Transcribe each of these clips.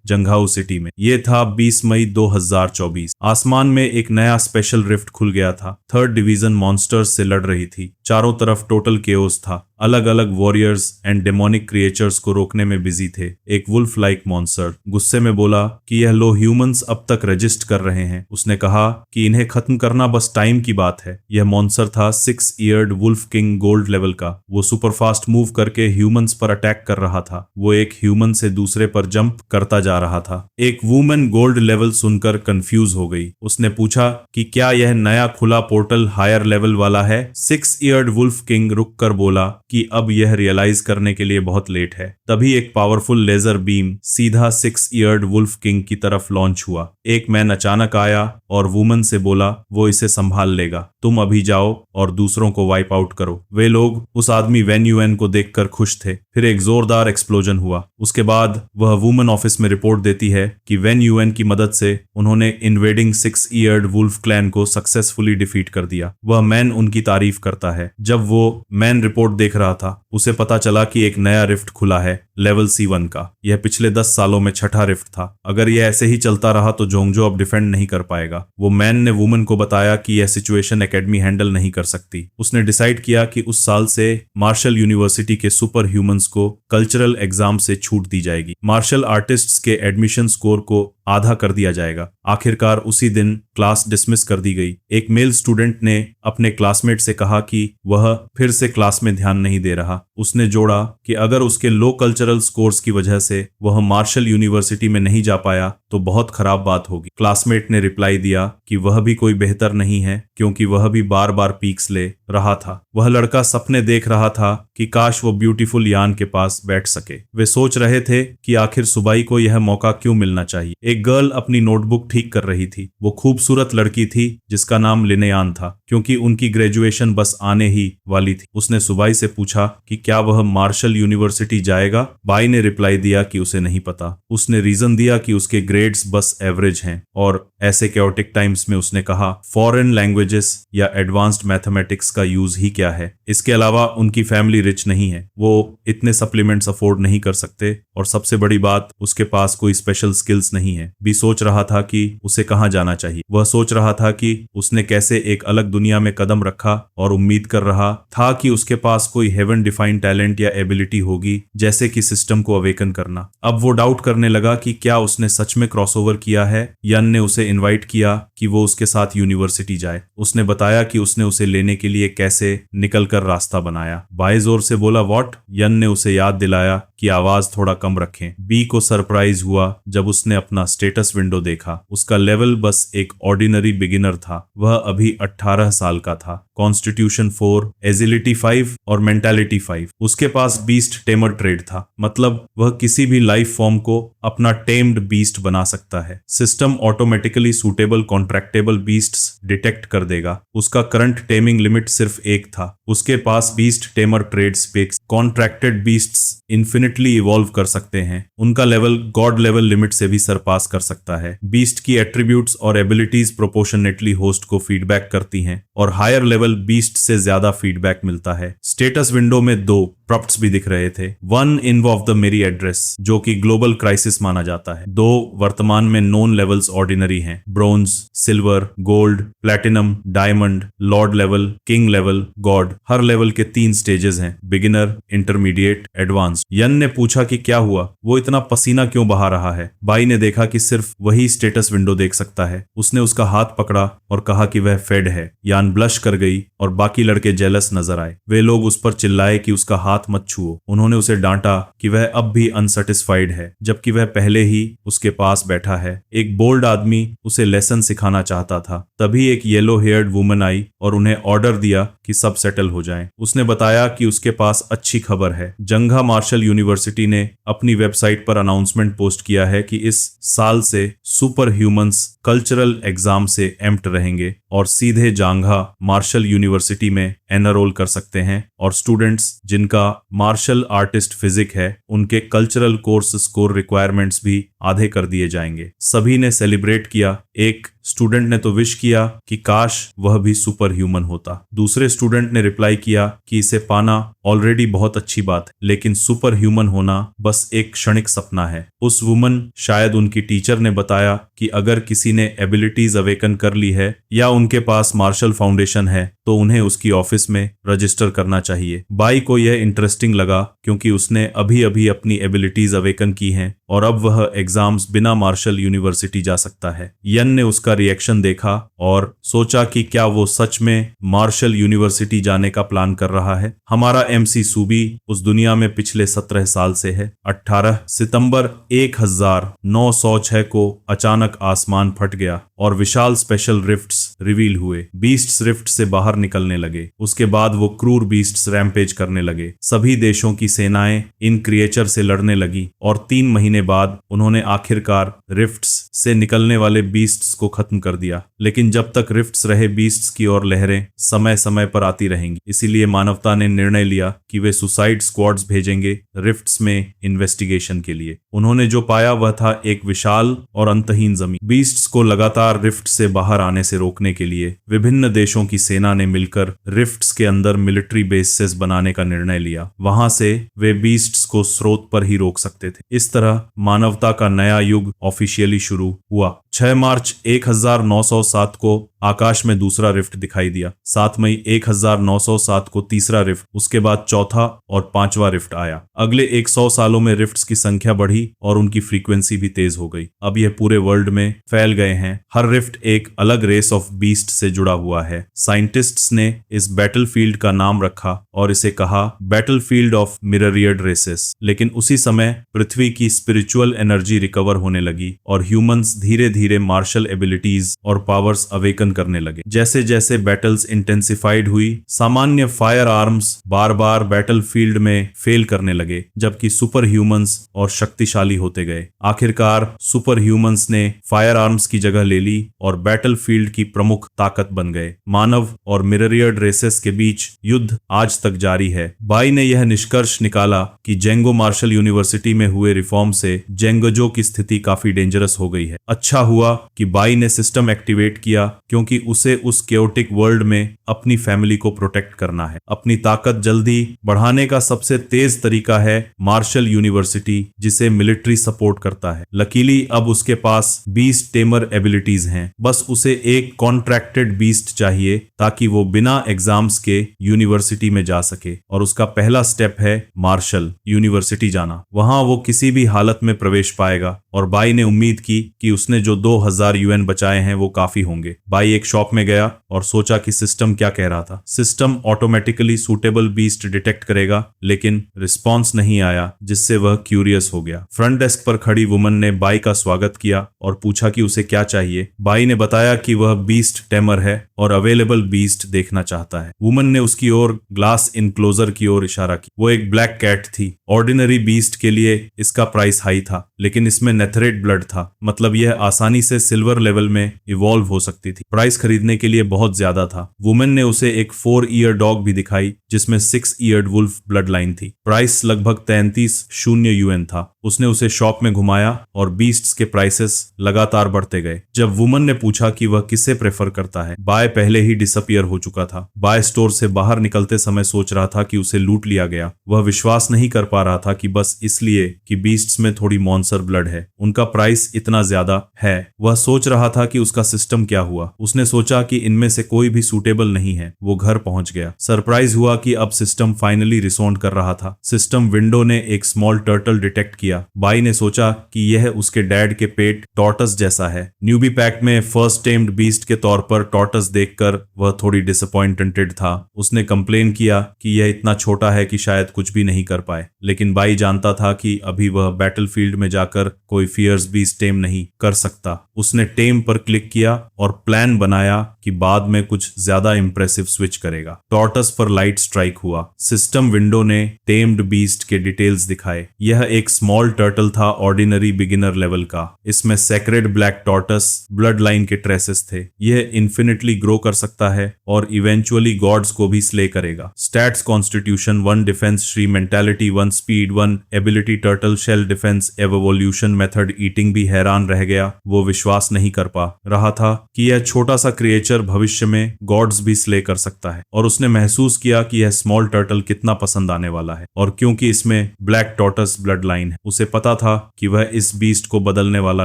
जंघाऊ city में। ये था 20 मई 2024। आसमान में एक नया स्पेशल रिफ्ट खुल गया था। थर्ड डिवीजन मॉन्स्टर्स से लड़ रही थी। चारों तरफ टोटल केओस था। अलग अलग वॉरियर्स एंड डेमोनिक क्रिएचर्स को रोकने में बिजी थे। एक वुल्फ लाइक मॉन्स्टर गुस्से में बोला कि यह लो ह्यूमंस अब तक रजिस्ट कर रहे हैं। उसने कहा कि इन्हें खत्म करना बस टाइम की बात है। यह मॉन्स्टर था 6 eared wolf king gold level का। वो सुपर फास्ट मूव करके ह्यूमंस पर अटैक कर रहा था। वो एक ह्यूमन से दूसरे पर जंप करता जा रहा था। एक वुमन गोल्ड लेवल सुनकर कंफ्यूज हो गई। उसने पूछा कि क्या यह नया खुला पोर्टल हायर लेवल वाला है? 6 ईयर्ड वुल्फ किंग रुक कर बोला कि अब यह रियलाइज करने के लिए बहुत लेट है। तभी एक पावरफुल लेजर बीम सीधा 6 ईयर्ड वुल्फ किंग की तरफ लॉन्च हुआ। एक मैन अचानक आया और वुमन से बोला वो इसे संभाल लेगा, तुम अभी जाओ और दूसरों को वाइप आउट करो। वे लोग उस आदमी वेन यूएन को देखकर खुश थे। फिर एक जोरदार एक्सप्लोजन हुआ। उसके बाद वह वुमन ऑफिस में रिपोर्ट देती है कि वेन यूएन की मदद से उन्होंने इन्वेडिंग 6 ईयर्ड वुल्फ क्लैन को सक्सेसफुली डिफीट कर दिया। वह मैन उनकी तारीफ करता है। जब वो मैन रिपोर्ट देख रहा था उसे पता चला कि एक नया रिफ्ट खुला है लेवल C1 का। यह पिछले 10 सालों में छठा रिफ्ट था। अगर यह ऐसे ही चलता रहा तो जोंगजो अब डिफेंड नहीं कर पाएगा। वो मैन ने वुमन को बताया कि यह सिचुएशन एकेडमी हैंडल नहीं कर सकती। उसने डिसाइड किया कि उस साल से मार्शल यूनिवर्सिटी के सुपर ह्यूमंस को कल्चरल एग्जाम से छूट दी जाएगी। मार्शल आर्टिस्ट्स के एडमिशन स्कोर को आधा कर दिया जाएगा। आखिरकार उसी दिन क्लास डिसमिस कर दी गई। एक मेल स्टूडेंट ने अपने क्लासमेट से कहा कि वह फिर से क्लास में ध्यान नहीं दे रहा। उसने जोड़ा कि अगर उसके लो कल्चरल स्कोर्स की वजह से वह मार्शल यूनिवर्सिटी में नहीं जा पाया तो बहुत खराब बात होगी। क्लासमेट ने रिप्लाई दिया कि वह भी कोई बेहतर नहीं है क्योंकि वह भी बार बार पीक्स ले रहा था। वह लड़का सपने देख रहा था कि काश वो ब्यूटीफुल यान के पास बैठ सके। वे सोच रहे थे कि आखिर सुबाई को यह मौका क्यों मिलना चाहिए। एक गर्ल अपनी नोटबुक ठीक कर रही थी। वो खूबसूरत लड़की थी जिसका नाम लिनेयान था क्योंकि उनकी ग्रेजुएशन बस आने ही वाली थी। उसने सुबाई से पूछा कि क्या वह मार्शल यूनिवर्सिटी जाएगा। बाई ने रिप्लाई दिया कि उसे नहीं पता। उसने रीजन दिया कि उसके ग्रेड्स बस एवरेज हैं और ऐसे कैओटिक टाइम्स में उसने कहा फॉरेन लैंग्वेजेस या एडवांस्ड मैथमेटिक्स का यूज ही क्या है। इसके अलावा उनकी फैमिली रिच नहीं है। वो इतने सप्लीमेंट्स अफोर्ड नहीं कर सकते और सबसे बड़ी बात उसके पास कोई स्पेशल स्किल्स नहीं है। भी सोच रहा था कि उसे कहाँ जाना चाहिए। वह सोच रहा था कि उसने कैसे एक अलग दुनिया में कदम रखा और उम्मीद कर रहा था कि उसके पास कोई हेवन डिफाइंड टैलेंट या एबिलिटी होगी जैसे कि सिस्टम को अवेकन करना। अब वो डाउट करने लगा कि क्या उसने सच में क्रॉसओवर किया है। यन ने उसे इनवाइट किया कि वो उसके साथ यूनिवर्सिटी जाए। उसने बताया कि उसने उसे लेने के लिए कैसे निकलकर रास्ता बनाया। बाएं जोर से बोला व्हाट। यन ने उसे याद दिलाया कि आवाज थोड़ा कम रखें। बी को सरप्राइज हुआ जब उसने अपना स्टेटस विंडो देखा। उसका लेवल बस एक ऑर्डिनरी बिगिनर था। वह अभी 18 साल का था। कॉन्स्टिट्यूशन 4, एजिलिटी 5 और मेंटालिटी 5। उसके पास बीस्ट टेमर ट्रेड था, मतलब वह किसी भी लाइफ फॉर्म को अपना टेम्ड बीस्ट बना सकता है। System automatically suitable contractable beasts detect कर देगा। उसका करंट टेमिंग लिमिट सिर्फ 1 था। उसके पास beast tamer trade specs contracted beasts infinitely evolve कर सकते हैं। उनका लेवल गॉड लेवल लिमिट से भी सरपास कर सकता है। बीस्ट की एट्रीब्यूट्स और एबिलिटीज प्रोपोर्शनेटली होस्ट को फीडबैक करती हैं और हायर लेवल बीस्ट से ज्यादा फीडबैक मिलता है। स्टेटस विंडो में 2 प्रॉप्ट्स भी दिख रहे थे। 1 इन्वॉल्व द मेरी एड्रेस जो कि ग्लोबल क्राइसिस माना जाता है। 2 वर्तमान में नोन लेवल्स ऑर्डिनरी हैं, bronze, silver, gold, platinum, diamond, lord level, king level, god. हर लेवल के 3 स्टेजेस हैं, बिगिनर, इंटरमीडिएट, एडवांस। यन ने पूछा कि क्या हुआ, वो इतना पसीना क्यों बहा रहा है। बाई ने देखा कि सिर्फ वही स्टेटस विंडो देख सकता है। उसने उसका हाथ पकड़ा और कहा कि वह फेड है। यान ब्लश कर गई और बाकी लड़के जेलस नजर आए। वे लोग उस पर चिल्लाए कि उसका हाथ मत छुओ। उन्होंने उसे डांटा कि वह अब भी अनसेटिस्फाइड है जबकि वह पहले ही उसके पास बैठा है। एक बोल्ड आदमी उसे लेसन सिखाना चाहता था। तभी एक येलो हेयर्ड वुमन आई और उन्हें ऑर्डर दिया कि सब सेटल हो जाएं। उसने बताया कि उसके पास अच्छी खबर है। जंघा मार्शल यूनिवर्सिटी ने अपनी वेबसाइट पर अनाउंसमेंट पोस्ट किया है कि इस साल से सुपर ह्यूमंस कल्चरल एग्जाम से एम्प्ट रहेंगे और सीधे जांघा मार्शल यूनिवर्सिटी में एनरोल कर सकते हैं और स्टूडेंट्स जिनका मार्शल आर्टिस्ट फिजिक है उनके कल्चरल कोर्स स्कोर रिक्वायरमेंट्स भी आधे कर दिए जाएंगे। सभी ने सेलिब्रेट किया। एक स्टूडेंट ने तो विश किया कि काश वह भी सुपर ह्यूमन होता। दूसरे स्टूडेंट ने रिप्लाई किया कि इसे पाना ऑलरेडी बहुत अच्छी बात है, लेकिन सुपर ह्यूमन होना बस एक क्षणिक सपना है। उस वुमन, शायद उनकी टीचर, ने बताया कि अगर किसी ने एबिलिटीज अवेकन कर ली है या उनके पास मार्शल फाउंडेशन है तो उन्हें उसकी ऑफिस में रजिस्टर करना चाहिए। बाई को यह इंटरेस्टिंग लगा क्योंकि उसने अभी अभी अपनी एबिलिटीज अवेकन की हैं और अब वह एग्जाम्स बिना मार्शल यूनिवर्सिटी जा सकता है। यन ने उसका रिएक्शन देखा और सोचा कि क्या वो सच में मार्शल यूनिवर्सिटी जाने का प्लान कर रहा है। हमारा एमसी सूबी उस दुनिया में पिछले 17 साल से है। 18 सितंबर 1906 को अचानक आसमान फट गया और विशाल स्पेशल रिफ्ट्स रिवील हुए। बीस्ट्स रिफ्ट से बाहर निकलने लगे। उसके बाद वो क्रूर बीस्ट्स रैम्पेज करने लगे। सभी देशों की सेनाएं इन क्रिएचर से लड़ने लगी और 3 महीने बाद उन्होंने आखिरकार रिफ्ट्स से निकलने वाले बीस्ट्स को खत्म कर दिया। लेकिन जब तक रिफ्ट्स रहे, बीस्ट्स की ओर लहरें समय समय पर आती रहेंगी। इसीलिए मानवता ने निर्णय लिया कि वे सुसाइड स्क्वाड्स भेजेंगे रिफ्ट्स में इन्वेस्टिगेशन के लिए। उन्होंने जो पाया वह था एक विशाल और अंतहीन जमीन। बीस्ट्स को लगातार रिफ्ट से बाहर आने से रोकने के लिए विभिन्न देशों की सेना ने मिलकर रिफ्ट्स के अंदर मिलिट्री बेसेस बनाने का निर्णय लिया। वहां से वे बीस्ट्स को स्रोत पर ही रोक सकते थे। इस तरह मानवता का नया युग ऑफिशियली शुरू हुआ। 6 मार्च 1907 को आकाश में दूसरा रिफ्ट दिखाई दिया। 7 मई 1907 को तीसरा रिफ्ट, उसके बाद चौथा और 5वां रिफ्ट आया। अगले 100 सालों में रिफ्ट्स की संख्या बढ़ी और उनकी फ्रीक्वेंसी भी तेज हो गई। अब यह पूरे वर्ल्ड में फैल गए हैं। हर रिफ्ट एक अलग रेस ऑफ बीस्ट से जुड़ा हुआ है। साइंटिस्ट्स ने इस बैटलफील्ड का नाम रखा और इसे कहा बैटलफील्ड ऑफ मिररियड रेसेस। लेकिन उसी समय पृथ्वी की स्पिरिचुअल एनर्जी रिकवर होने लगी और ह्यूमंस धीरे धीरे मार्शल एबिलिटीज और पावर्स अवेकन करने लगे। जैसे जैसे बैटल्स इंटेंसिफाइड हुई, सामान्य फायर आर्म्स बार बार बैटलफील्ड में फेल करने लगे, जबकि सुपर ह्यूमंस और शक्तिशाली होते गए। आखिरकार सुपर ह्यूमंस ने फायर आर्म्स की जगह ले ली और बैटलफील्ड की प्रमुख ताकत बन गए। मानव और मिररियड रेसेस के बीच युद्ध आज तक जारी है। बाई ने यह निष्कर्ष निकाला कि जेंगो मार्शल यूनिवर्सिटी में हुए रिफॉर्म से जेंगजो की स्थिति काफी डेंजरस हो गई है। अच्छा हुआ कि बाई ने सिस्टम एक्टिवेट किया क्योंकि उसे उस केओटिक वर्ल्ड में अपनी फैमिली को प्रोटेक्ट करना है। अपनी ताकत जल्दी बढ़ाने का सबसे तेज तरीका है मार्शल यूनिवर्सिटी, जिसे मिलिट्री सपोर्ट करता है। लकीली अब उसके पास बीस्ट टेमर एबिलिटीज हैं। बस उसे एक कॉन्ट्रैक्टेड बीस्ट चाहिए ताकि वो बिना एग्जाम्स के यूनिवर्सिटी में जा सके, और उसका पहला स्टेप है मार्शल यूनिवर्सिटी जाना। वहां वो किसी भी हालत में प्रवेश पाएगा। और बाई ने उम्मीद की कि उसने जो 2000 यूएन बचाए हैं वो काफी होंगे। बाई एक शॉप में गया और सोचा कि सिस्टम क्या कह रहा था। System automatically suitable beast detect करेगा, लेकिन रिस्पॉन्स नहीं आया, जिससे वह क्यूरियस हो गया। फ्रंट डेस्क पर खड़ी वुमन ने बाई का स्वागत किया और पूछा कि उसे क्या चाहिए। बाई ने बताया कि वह बीस्ट टेमर है और अवेलेबल बीस्ट देखना चाहता है। वुमन ने उसकी ओर ग्लास इनक्लोजर की ओर इशारा किया। वो एक ब्लैक कैट थी। ऑर्डिनरी बीस्ट के लिए इसका प्राइस हाई था, लेकिन इसमें नेथरेट ब्लड था, मतलब यह आसानी से सिल्वर लेवल में इवॉल्व हो सकती थी। प्राइस खरीदने के लिए बहुत ज्यादा था। वुमेन ने उसे एक 4 ईयर डॉग भी दिखाई जिसमें 6 ईयर्ड वुल्फ ब्लड लाइन थी। प्राइस लगभग 33,000 यूएन था। उसने उसे शॉप में घुमाया और बीस्ट्स के प्राइसेस लगातार बढ़ते गए। जब वुमन ने पूछा कि वह किसे प्रेफर करता है, बाय पहले ही डिसअपियर हो चुका था। बाय स्टोर से बाहर निकलते समय सोच रहा था कि उसे लूट लिया गया। वह विश्वास नहीं कर पा रहा था कि बस इसलिए कि बीस्ट्स में थोड़ी मॉन्स्टर ब्लड है, उनका प्राइस इतना ज्यादा है। वह सोच रहा था कि उसका सिस्टम क्या हुआ। उसने सोचा कि इनमें से कोई भी सूटेबल नहीं है। वो घर पहुंच गया। सरप्राइज हुआ कि अब सिस्टम फाइनली रिस्पॉन्ड कर रहा था। सिस्टम विंडो ने एक स्मॉल टर्टल डिटेक्ट किया। बाई ने सोचा कि यह उसके डैड के पेट टॉर्टस जैसा है। न्यूबी पैक में फर्स्ट टेम्ड बीस्ट के तौर पर टॉर्टस देखकर वह थोड़ी डिसअपॉइंटेड था। उसने कंप्लेन किया कि यह इतना छोटा है कि शायद कुछ भी नहीं कर पाए, लेकिन बाई जानता था कि अभी वह बैटलफील्ड में जाकर कोई फियर्स बीस्ट टेम नहीं कर सकता। उसने टेम पर क्लिक किया और प्लान बनाया कि बाद में कुछ ज्यादा इंप्रेसिव स्विच करेगा। टॉर्टस पर लाइट स्ट्राइक हुआ। सिस्टम विंडो ने टेम्ड बीस्ट के डिटेल्स दिखाए। यह एक स्मॉल स्मॉल टर्टल था ऑर्डिनरी बिगिनर लेवल का। इसमें सेक्रेड ब्लैक टॉर्टस ब्लड लाइन के ट्रेसेस थे। यह इन्फिनिटली ग्रो कर सकता है और इवेंचुअली गॉड्स को भी स्ले करेगा। Stats constitution 1 defence 3 mentality 1 speed 1 ability turtle shell defence evolution method eating भी हैरान रह गया। वो विश्वास नहीं कर पा रहा था कि यह छोटा सा क्रिएचर भविष्य में गॉड्स भी स्ले कर सकता है, और उसने महसूस किया कि यह स्मॉल टर्टल कितना पसंद आने वाला है। और क्योंकि इसमें ब्लैक टॉर्टस ब्लड लाइन है, उसे पता था कि वह इस बीस्ट को बदलने वाला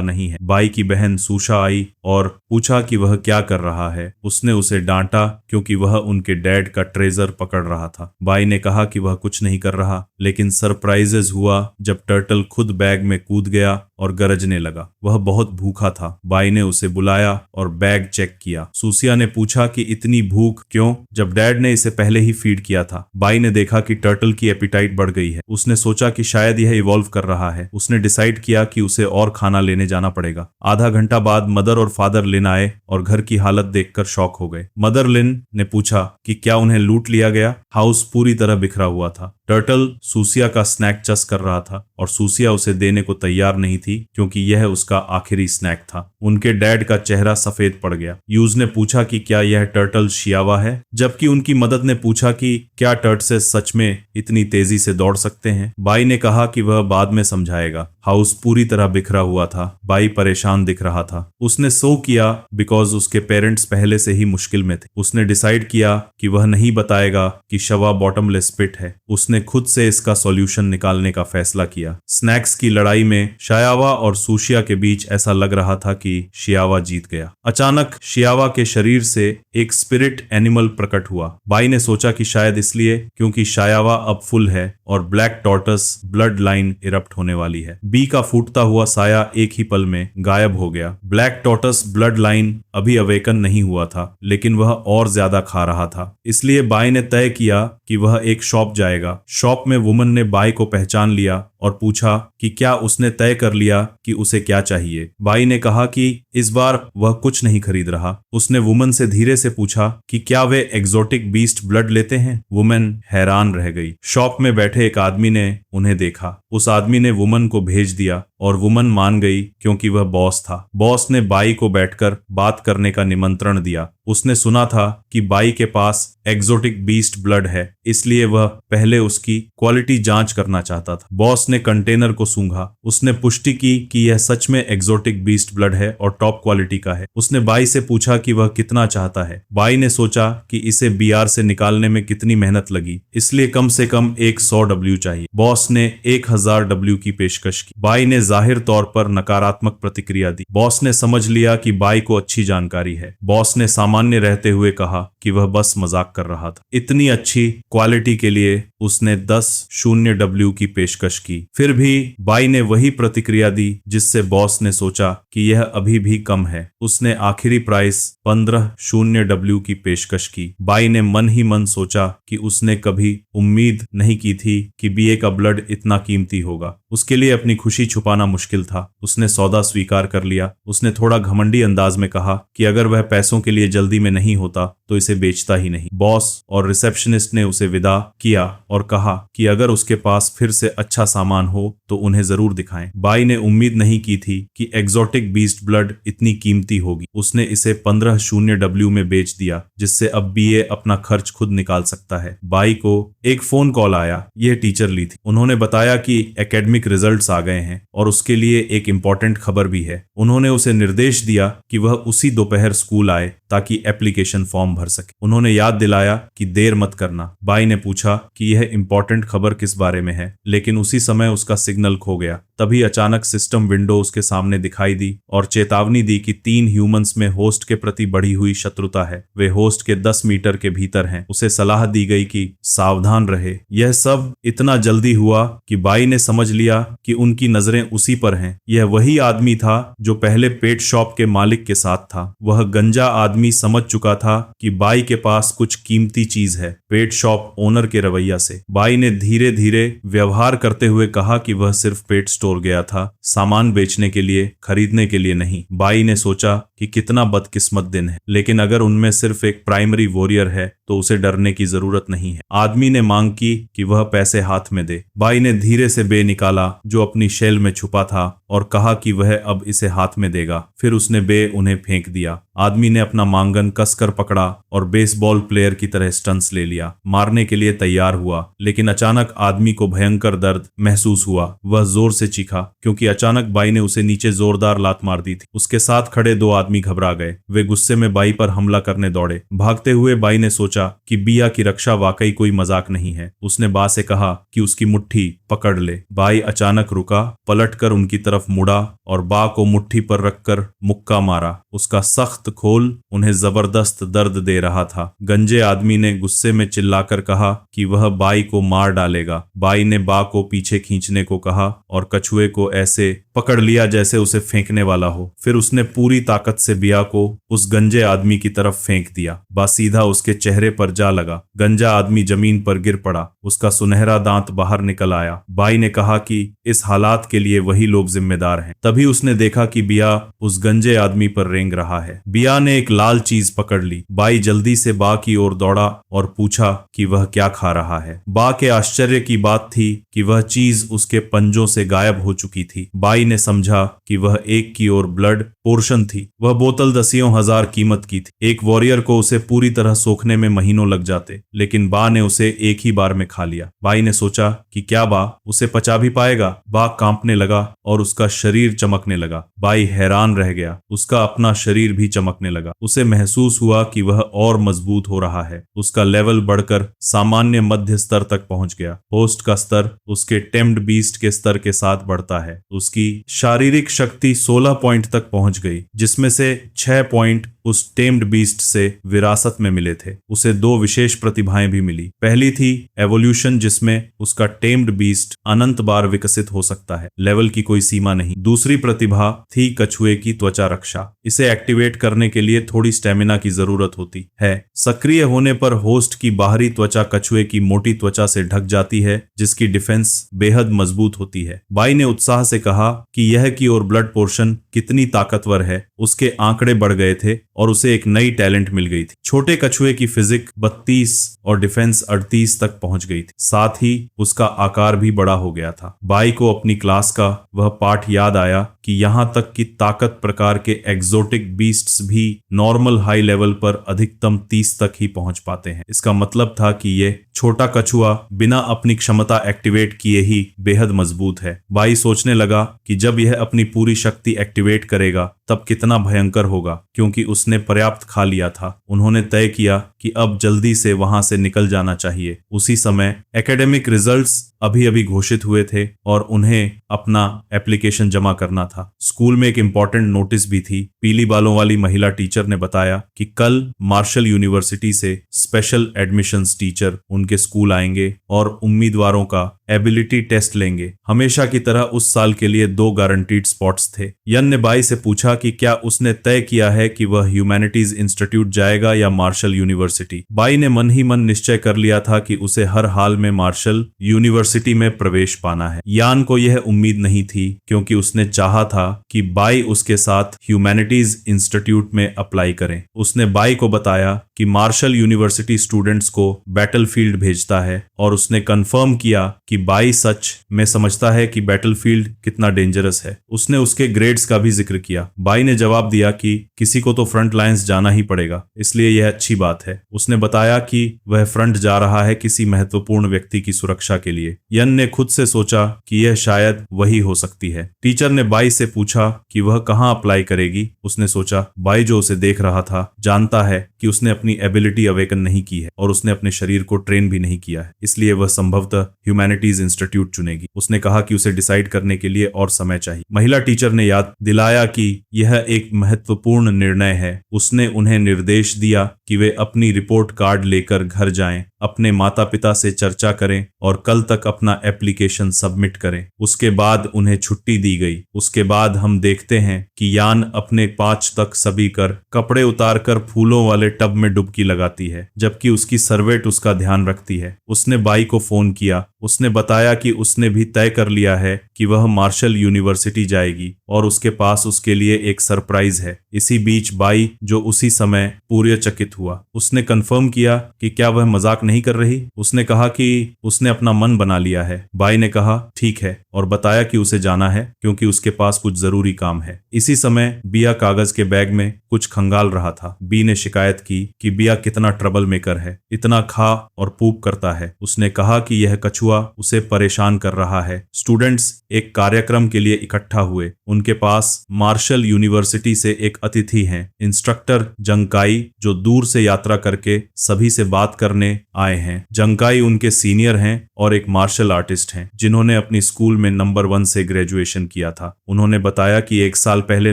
नहीं है। बाई की बहन सूशा आई और पूछा कि वह क्या कर रहा है। उसने उसे डांटा क्योंकि वह उनके डैड का ट्रेजर पकड़ रहा था। बाई ने कहा कि वह कुछ नहीं कर रहा, लेकिन सरप्राइजेज हुआ जब टर्टल खुद बैग में कूद गया और गरजने लगा। वह बहुत भूखा था। बाई ने उसे बुलाया और बैग चेक किया। सूसिया ने पूछा कि इतनी भूख क्यों, जब डैड ने इसे पहले ही फीड किया था। बाई ने देखा कि टर्टल की एपिटाइट बढ़ गई है। उसने सोचा कि शायद यह इवॉल्व कर रहा है। उसने डिसाइड किया कि उसे और खाना लेने जाना पड़ेगा। आधा घंटा बाद मदर और फादर लिन आए और घर की हालत देखकर शॉक हो गए। मदर लिन ने पूछा कि क्या उन्हें लूट लिया गया। हाउस पूरी तरह बिखरा हुआ था। टर्टल सूसिया का स्नैक चस कर रहा था और सूसिया उसे देने को तैयार नहीं थी क्योंकि यह उसका आखिरी स्नैक था। उनके डैड का चेहरा सफेद पड़ गया। यूज ने पूछा कि क्या यह टर्टल शियावा है, जबकि उनकी मदद ने पूछा कि क्या टर्टसेस सच में इतनी तेजी से दौड़ सकते हैं। बाई ने कहा कि वह बाद में समझाएगा। हाउस पूरी तरह बिखरा हुआ था। बाई परेशान दिख रहा था। उसने सो किया बिकॉज उसके पेरेंट्स पहले से ही मुश्किल में थे। उसने डिसाइड किया कि वह नहीं बताएगा कि शवा बॉटमलेस पिट है। उसने खुद से इसका सॉल्यूशन निकालने का फैसला किया। स्नैक्स की लड़ाई में शियावा और सूशिया के बीच ऐसा लग रहा था कि शियावा जीत गया। अचानक शियावा के शरीर से एक स्पिरिट एनिमल प्रकट हुआ। बाई ने सोचा कि शायद इसलिए क्योंकि शियावा अब फुल है और ब्लैक टॉर्टस ब्लड लाइन इरप्ट होने वाली है। बी का फूटता हुआ साया एक ही पल में गायब हो गया। ब्लैक टॉर्टस ब्लड लाइन अभी अवेकन नहीं हुआ था, लेकिन वह और ज्यादा खा रहा था। इसलिए बाई ने तय किया कि वह एक शॉप जाएगा। शॉप में वुमन ने बाई को पहचान लिया और पूछा कि क्या उसने तय कर लिया कि उसे क्या चाहिए। बाई ने कहा कि इस बार वह कुछ नहीं खरीद रहा। उसने वुमन से धीरे से पूछा कि क्या वे एग्जोटिक बीस्ट ब्लड लेते हैं। वुमन हैरान रह गई। शॉप में बैठे एक आदमी ने उन्हें देखा। उस आदमी ने वुमन को भेज दिया और वुमन मान गई क्योंकि वह बॉस था। बॉस ने बाई को बैठकर बात करने का निमंत्रण दिया। उसने सुना था कि बाई के पास एग्जोटिक बीस्ट ब्लड है, इसलिए वह पहले उसकी क्वालिटी जांच करना चाहता था। बॉस ने कंटेनर को सूंघा। उसने पुष्टि की कि यह सच में एग्जोटिक बीस्ट ब्लड है और टॉप क्वालिटी का है। उसने बाई से पूछा कि वह कितना चाहता है। बाई ने सोचा कि इसे बीआर से निकालने में कितनी मेहनत लगी, इसलिए कम से कम 100 डब्ल्यू चाहिए। बॉस ने 1000 डब्ल्यू की पेशकश की। बाई ने जाहिर तौर पर नकारात्मक प्रतिक्रिया दी। बॉस ने समझ लिया कि बाई को अच्छी जानकारी है। बॉस ने सामान्य रहते हुए कहा कि वह बस मजाक कर रहा था। इतनी अच्छी क्वालिटी के लिए उसने 10 डब्ल्यू की पेशकश की। फिर भी बाई ने वही प्रतिक्रिया दी जिससे बॉस ने सोचा कि यह अभी भी कम है। उसने आखिरी प्राइस 15 डब्ल्यू की पेशकश की। बाई ने मन ही मन सोचा कि उसने कभी उम्मीद नहीं की थी कि बीए का ब्लड इतना कीमती होगा। उसके लिए अपनी खुशी छुपाना मुश्किल था। उसने सौदा स्वीकार कर लिया। उसने थोड़ा घमंडी अंदाज में कहा कि अगर वह पैसों के लिए जल्दी में नहीं होता तो इसे बेचता ही नहीं। बॉस और रिसेप्शनिस्ट ने उसे विदा किया और कहा कि अगर उसके पास फिर से अच्छा सामान हो तो उन्हें जरूर दिखाएं। बाई ने उम्मीद नहीं की थी कि एग्जोटिक बीस्ट ब्लड इतनी कीमती होगी। उसने इसे 15 डब्ल्यू में बेच दिया, जिससे अब बीए अपना खर्च खुद निकाल सकता है। बाई को एक फोन कॉल आया। यह टीचर ली थी। उन्होंने बताया कि एकेडमिक रिजल्ट्स आ गए हैं और उसके लिए एक इम्पोर्टेंट खबर भी है। उन्होंने उसे निर्देश दिया कि वह उसी दोपहर स्कूल आए ताकि एप्लीकेशन फॉर्म भर सके। उन्होंने याद दिलाया कि देर मत करना। बाई ने पूछा कि यह इम्पोर्टेंट खबर किस बारे में है, लेकिन उसी समय उसका सिग्नल खो गया। तभी अचानक सिस्टम विंडो उसके सामने दिखाई दी और चेतावनी दी कि 3 ह्यूमंस में होस्ट के प्रति बढ़ी हुई शत्रुता है। वे होस्ट के 10 मीटर के भीतर हैं। उसे सलाह दी गई कि सावधान रहे। यह सब इतना जल्दी हुआ कि बाई ने समझ लिया कि उनकी नजरें उसी पर हैं। यह वही आदमी था जो पहले पेट शॉप के मालिक के साथ था। वह गंजा आदमी समझ चुका था कि बाई के पास कुछ कीमती चीज है। पेट शॉप ओनर के रवैया से बाई ने धीरे धीरे व्यवहार करते हुए कहा कि वह सिर्फ पेट स्टोर गया था, सामान बेचने के लिए, खरीदने के लिए नहीं। बाई ने सोचा कि कितना बदकिस्मत दिन है, लेकिन अगर उनमें सिर्फ एक प्राइमरी वॉरियर है तो उसे डरने की जरूरत नहीं है। आदमी ने मांग की कि वह पैसे हाथ में दे। बाई ने धीरे से बे निकाला जो अपनी शेल में छुपा था और कहा कि वह अब इसे हाथ में देगा। फिर उसने बे उन्हें फेंक दिया। आदमी ने अपना मांगन कसकर पकड़ा और बेसबॉल प्लेयर की तरह स्टंस ले लिया। मारने के लिए तैयार हुआ, लेकिन अचानक आदमी को भयंकर दर्द महसूस हुआ। वह जोर से चीखा क्योंकि अचानक बाई ने उसे नीचे जोरदार लात मार दी थी। उसके साथ खड़े दो आदमी घबरा गए। वे गुस्से में बाई पर हमला करने दौड़े। भागते हुए बाई ने सोचा कि बिया की रक्षा वाकई कोई मजाक नहीं है। उसने बा से कहा कि उसकी मुट्ठी पकड़ ले। बाई अचानक रुका, पलटकर उनकी तरफ मुड़ा और बा को मुट्ठी पर रखकर मुक्का मारा। उसका सख्त खोल उन्हें जबरदस्त दर्द दे रहा था। गंजे आदमी ने गुस्से में चिल्लाकर कहा कि वह बाई को मार डालेगा। बाई ने बा को पीछे खींचने को कहा और कछुए को ऐसे पकड़ लिया जैसे उसे फेंकने वाला हो। फिर उसने पूरी ताकत से बिया को उस गंजे आदमी की तरफ फेंक दिया। बा सीधा उसके चेहरे पर जा लगा। गंजा आदमी जमीन पर गिर पड़ा। उसका सुनहरा दांत बाहर निकल आया। बाई ने कहा कि इस हालात के लिए वही लोग जिम्मेदार हैं। तभी उसने देखा कि बिया उस गंजे आदमी पर रेंग रहा है। बिया ने एक लाल चीज पकड़ ली। बाई जल्दी से बा की ओर दौड़ा और पूछा कि वह क्या खा रहा है। बा के आश्चर्य की बात थी कि वह चीज उसके पंजों से गायब हो चुकी थी। बाई ने समझा कि वह एक की ओर ब्लड पोर्शन थी। वह बोतल दसियों हजार कीमत की थी। एक वॉरियर को उसे पूरी तरह सोखने में महीनों लग जाते, लेकिन बा ने उसे एक ही बार में खा लिया। बाई ने सोचा कि क्या बा उसे पचा भी पाएगा। बा कांपने लगा और उसका शरीर चमकने लगा। बाई हैरान रह गया। उसका अपना शरीर भी चमकने लगा। उसे महसूस हुआ कि वह और मजबूत हो रहा है। उसका लेवल बढ़कर सामान्य मध्य स्तर तक पहुंच गया। होस्ट का स्तर उसके टेम्ड बीस्ट के स्तर के साथ बढ़ता है। उसकी शारीरिक शक्ति 16 पॉइंट तक पहुंच गई, जिसमें से 6 पॉइंट उस टेम्ड बीस्ट से विरासत में मिले थे। उसे 2 विशेष प्रतिभाएं भी मिली। पहली थी एवोल्यूशन, जिसमें उसका टेम्ड बीस्ट अनंत बार विकसित हो सकता है, लेवल की कोई सीमा नहीं। दूसरी प्रतिभा थी कछुए की त्वचा रक्षा। इसे एक्टिवेट करने के लिए थोड़ी स्टेमिना की जरूरत होती है। सक्रिय होने पर होस्ट की बाहरी त्वचा कछुए की मोटी त्वचा से ढक जाती है, जिसकी डिफेंस बेहद मजबूत होती है। बाई ने उत्साह से कहा कि यह की और ब्लड पोर्शन कितनी ताकतवर है। उसके आंकड़े बढ़ गए थे और उसे एक नई टैलेंट मिल गई थी। छोटे कछुए की फिजिक 32 और डिफेंस 38 तक पहुंच गई थी। साथ ही उसका आकार भी बड़ा हो गया था। बाई को अपनी क्लास का वह पाठ याद आया कि यहाँ तक कि ताकत प्रकार के एग्जोटिक बीस्ट्स भी नॉर्मल हाई लेवल पर अधिकतम 30 तक ही पहुंच पाते हैं। इसका मतलब था कि ये छोटा कछुआ बिना अपनी क्षमता एक्टिवेट किए ही बेहद मजबूत है। बाई सोचने लगा कि जब यह अपनी पूरी शक्ति एक्टिवेट करेगा तब कितना भयंकर होगा, क्योंकि उसने पर्याप्त खा लिया था। उन्होंने तय किया कि अब जल्दी से वहां से निकल जाना चाहिए। उसी समय एकेडमिक रिजल्ट्स अभी अभी घोषित हुए थे और उन्हें अपना एप्लीकेशन जमा करना था। स्कूल में एक इम्पॉर्टेंट नोटिस भी थी। पीली बालों वाली महिला टीचर ने बताया कि कल मार्शल यूनिवर्सिटी से स्पेशल एडमिशंस टीचर उनके स्कूल आएंगे और उम्मीदवारों का एबिलिटी टेस्ट लेंगे। हमेशा की तरह उस साल के लिए 2 गारंटीड स्पॉट्स थे। यन ने बाई से पूछा कि क्या उसने तय किया है कि वह ह्यूमैनिटीज इंस्टीट्यूट जाएगा या मार्शल यूनिवर्सिटी। बाई ने मन ही मन निश्चय कर लिया था कि उसे हर हाल में मार्शल यूनिवर्सिटी में प्रवेश पाना है। यान को यह उम्मीद नहीं थी, क्योंकि उसने चाहा था कि बाई उसके साथ ह्यूमैनिटीज इंस्टीट्यूट में अप्लाई करें। उसने बाई को बताया कि मार्शल यूनिवर्सिटी स्टूडेंट्स को बैटलफील्ड भेजता है और उसने कंफर्म किया कि बाई सच में समझता है कि बैटलफील्ड कितना डेंजरस है। उसने उसके ग्रेड्स का भी जिक्र किया। बाई ने जवाब दिया कि किसी को तो फ्रंट लाइंस जाना ही पड़ेगा, इसलिए यह अच्छी बात है। उसने बताया कि वह फ्रंट जा रहा है किसी महत्वपूर्ण व्यक्ति की सुरक्षा के लिए। यन ने खुद से सोचा कि यह शायद वही हो सकती है। टीचर ने बाई से पूछा कि वह कहाँ अप्लाई करेगी। उसने सोचा बाई जो उसे देख रहा था जानता है कि उसने अपनी एबिलिटी अवेकन नहीं की है और उसने अपने शरीर को ट्रेन भी नहीं किया है, इसलिए वह संभवतः ह्यूमैनिटीज इंस्टीट्यूट चुनेगी। उसने कहा कि उसे डिसाइड करने के लिए और समय चाहिए। महिला टीचर ने याद दिलाया कि यह एक महत्वपूर्ण निर्णय है। उसने उन्हें निर्देश दिया कि वे अपनी रिपोर्ट कार्ड लेकर घर जाएं, अपने माता पिता से चर्चा करें और कल तक अपना एप्लीकेशन सबमिट करें। उसके बाद उन्हें छुट्टी दी गई। उसके बाद हम देखते हैं कि यान अपने 5 तक सभी कर कपड़े उतारकर फूलों वाले टब में डुबकी लगाती है, जबकि उसकी सर्वेंट उसका ध्यान रखती है। उसने बाई को फोन किया। उसने बताया कि उसने भी तय कर लिया है कि वह मार्शल यूनिवर्सिटी जाएगी और उसके पास उसके लिए एक सरप्राइज है। इसी बीच बाई, जो उसी समय पूरे चकित प्रभावित हुआ। उसने कंफर्म किया कि क्या वह मजाक नहीं कर रही। उसने कहा कि उसने अपना मन बना लिया है। बाई ने कहा ठीक है और बताया कि उसे जाना है क्योंकि उसके पास कुछ जरूरी काम है। इसी समय बिया कागज के बैग में कुछ खंगाल रहा था। बी ने शिकायत की कि बिया कितना ट्रबल मेकर है, इतना खा और पूप करता है। उसने कहा कि यह कछुआ उसे परेशान कर रहा है। स्टूडेंट्स एक कार्यक्रम के लिए इकट्ठा हुए। उनके पास मार्शल यूनिवर्सिटी से एक अतिथि हैं, इंस्ट्रक्टर जंकाई, जो दूर से यात्रा करके सभी से बात करने आए हैं। जंकाई उनके सीनियर हैं और एक मार्शल आर्टिस्ट हैं जिन्होंने अपनी स्कूल में नंबर 1 से ग्रेजुएशन किया था। उन्होंने बताया कि एक साल पहले